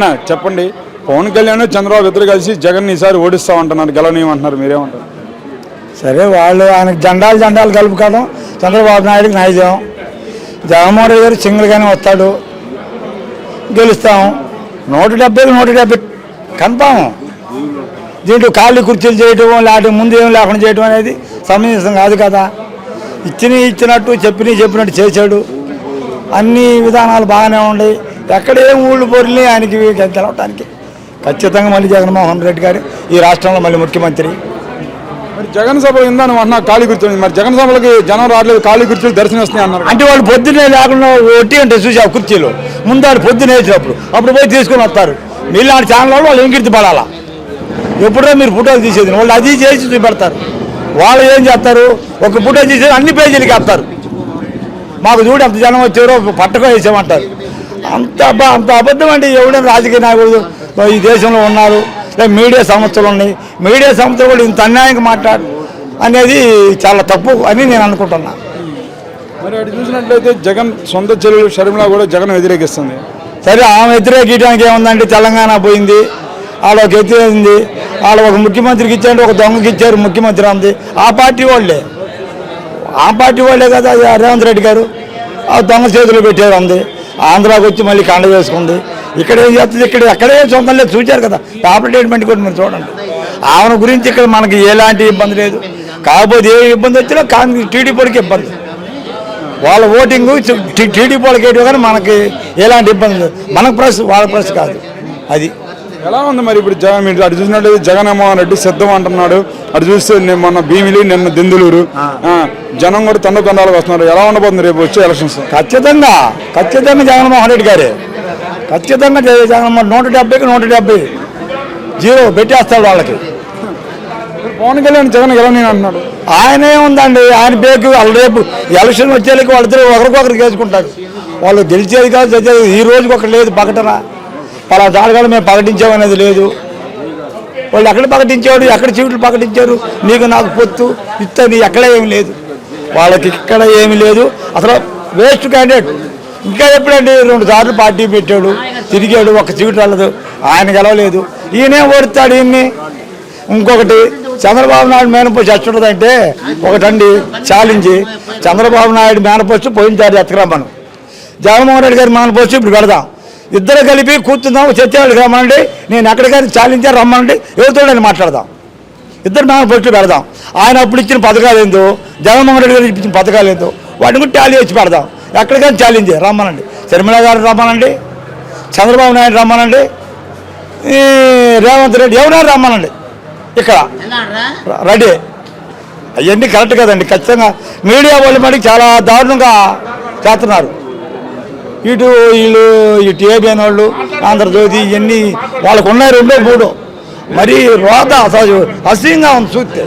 చెప్పండి. పవన్ కళ్యాణ్ చంద్రబాబు ఇద్దరు కలిసి జగన్ ఈసారి ఓడిస్తామంటున్నారు, గెలవనీయమంటున్నారు, మీరేమంటారు? సరే, వాళ్ళు ఆయనకు జెండాలు కలుపుకోవడం చంద్రబాబు నాయుడుకి నైజం. జగన్మోహన్ రెడ్డి గారు సింగిల్గానే వస్తాడు, గెలుస్తాం. 170 కన్ఫామ్. దీంట్లో ఖాళీ కుర్చీలు చేయటం, లేకపోతే ముందు ఏం లేకుండా చేయడం అనేది సమంజసం కాదు కదా. ఇచ్చినట్టు చెప్పినట్టు చేశాడు. అన్ని విధానాలు బాగానే ఉన్నాయి. ఎక్కడేం ఊళ్ళు పొరిని ఆయనకి గెలవటానికి ఖచ్చితంగా మళ్ళీ జగన్మోహన్ రెడ్డి గారు ఈ రాష్ట్రంలో మళ్ళీ ముఖ్యమంత్రి. మరి జగన్ సభ ఇందని అన్నా ఖాళీ కుర్చీలు, మరి జగన్ సభలకి జనం రావట్లేదు, ఖాళీ కుర్చీలు దర్శనం వస్తున్నాయి అన్నారు. అంటే వాళ్ళు పొద్దున్నే లేకుండా ఒట్టి అంటే చూసి ఆ కుర్చీలు ముందు పొద్దున్నే వేసినప్పుడు అప్పుడు పోయి తీసుకొని వస్తారు. మీలాంటి ఛానల్ వాళ్ళు ఎంగిరితి పడాలా. ఎప్పుడో మీరు ఫోటోలు తీసేది వాళ్ళు అది చేసి చూపెడతారు. వాళ్ళు ఏం చేస్తారు, ఒక ఫోటో తీసేది అన్ని పేజీలకి వేస్తారు. మాకు చూడు ఎంత జనం వచ్చారో పట్టకో వేసామంటారు. అంత అబద్ధం అండి. ఎవడైనా రాజకీయ నాయకుడు ఈ దేశంలో ఉన్నారు, మీడియా సంస్థలు ఉన్నాయి. మీడియా సంస్థలు కూడా ఇంత అన్యాయంగా మాట్లాడు అనేది చాలా తప్పు అని నేను అనుకుంటున్నా. మరి అటు చూసినట్లయితే జగన్ సొంత చెల్లెలు షర్మిల కూడా జగన్ వ్యతిరేకిస్తుంది. సరే, ఆమె వ్యతిరేకించడానికి ఏముందంటే తెలంగాణ పోయింది, వాళ్ళకి ఎత్తింది. వాళ్ళు ఒక ముఖ్యమంత్రికి ఇచ్చారంటే ఒక దొంగకి ఇచ్చారు ముఖ్యమంత్రి అంది. ఆ పార్టీ వాళ్ళే కదా రేవంత్ రెడ్డి గారు. ఆ దొంగ చేతులు పెట్టారు అంది. ఆంధ్రాకి వచ్చి మళ్ళీ కండ వేసుకుంది. ఇక్కడ ఏం చేస్తుంది, ఎక్కడే సొంతం లేదు. చూశారు కదా పేపర్ ట్రీట్మెంట్ కూడా మీరు చూడండి. ఆమె గురించి ఇక్కడ మనకి ఎలాంటి ఇబ్బంది లేదు. కాకపోతే ఏ ఇబ్బంది వచ్చినా టీడీపీకి ఇబ్బంది. వాళ్ళ ఓటింగ్ టీడీపీ వాళ్ళకి వేయడం కానీ మనకి ఎలాంటి ఇబ్బంది లేదు. మనకు ప్రెస్ వాళ్ళ ప్రెస్ కాదు. అది ఎలా ఉంది మరి ఇప్పుడు జగన్? మీరు అటు చూసినట్లయితే జగన్మోహన్ రెడ్డి సిద్ధం అంటున్నాడు. అటు చూస్తే మొన్న భీమిలి, నిన్న దెందులూరు జనం కూడా తండకు వస్తున్నారు. ఎలా ఉండబోతుంది రేపు వచ్చే ఎలక్షన్స్? ఖచ్చితంగా జగన్మోహన్ రెడ్డి గారే. ఖచ్చితంగా జగన్మోహన్ 170కి 170 జీరో పెట్టేస్తాడు వాళ్ళకి. పవన్ కళ్యాణ్ జగన్ గెలవని అంటున్నాడు. ఆయన ఏముందండి, ఆయన బేకు వాళ్ళు రేపు ఎలక్షన్ వచ్చేళ్ళకి వాళ్ళిద్దరు ఒకరికొకరికి వేసుకుంటారు. వాళ్ళు గెలిచేది కాదు, చచ్చేది. ఈ రోజుకి ఒకటి లేదు ప్రకటన. పలా దాడుగా మేము ప్రకటించామనేది లేదు. వాళ్ళు ఎక్కడ ప్రకటించాడు, ఎక్కడ చీట్లు ప్రకటించారు, నీకు నాకు పొత్తు ఇత్తని ఎక్కడ ఏమి లేదు. వాళ్ళకి ఇక్కడ ఏమి లేదు. అసలు వేస్ట్ క్యాండిడేట్. ఇంకా ఎప్పుడండి 2 సార్లు పార్టీ పెట్టాడు, తిరిగాడు, ఒక్క సీటు రాలేదు. ఆయన గెలవలేదు. ఈయనే ఓడుతాడు ఈయన్ని. ఇంకొకటి చంద్రబాబు నాయుడు మేనపోస్ట్ ఎచ్చుంటుందంటే ఒకటండి ఛాలెంజ్. చంద్రబాబు నాయుడు మేనపోస్ట్ పోయినసారి ఎత్తకరమ్మను, జగన్మోహన్ రెడ్డి గారి మేనపోస్ట్ ఇప్పుడు పెడదాం. ఇద్దరు కలిపి కూర్చుందాం, చర్చలకు రమ్మనండి. నేను ఎక్కడికైనా ఛాలెంజ్ రమ్మనండి, ఎవరితో నేను మాట్లాడదాం. ఇద్దరు మేనపోస్టులు పెడదాం. ఆయన అప్పుడు ఇచ్చిన పథకాలు ఏందో, జగన్మోహన్ రెడ్డి గారు ఇచ్చిన పథకాలు ఏందో వాటిని కూడా టాలీ వేసి పెడదాం. ఎక్కడికైనా ఛాలెంజ్ రమ్మనండి. షర్మిల గారు రమ్మనండి, చంద్రబాబు నాయుడు రమ్మనండి, రేవంత్ రెడ్డి ఎవరైనా రమ్మనండి. ఇక్కడ రెడీ. అవన్నీ కరెక్ట్ కదండి. ఖచ్చితంగా మీడియా వాళ్ళు మటుకు చాలా దారుణంగా చేస్తున్నారు. ఇటు ఏబిఎన్ వాళ్ళు, ఆంధ్రజ్యోతి, ఇవన్నీ వాళ్ళకు ఉన్నాయి 2, 3. మరి రోత అసలు అసహ్యంగా ఉంది చూస్తే.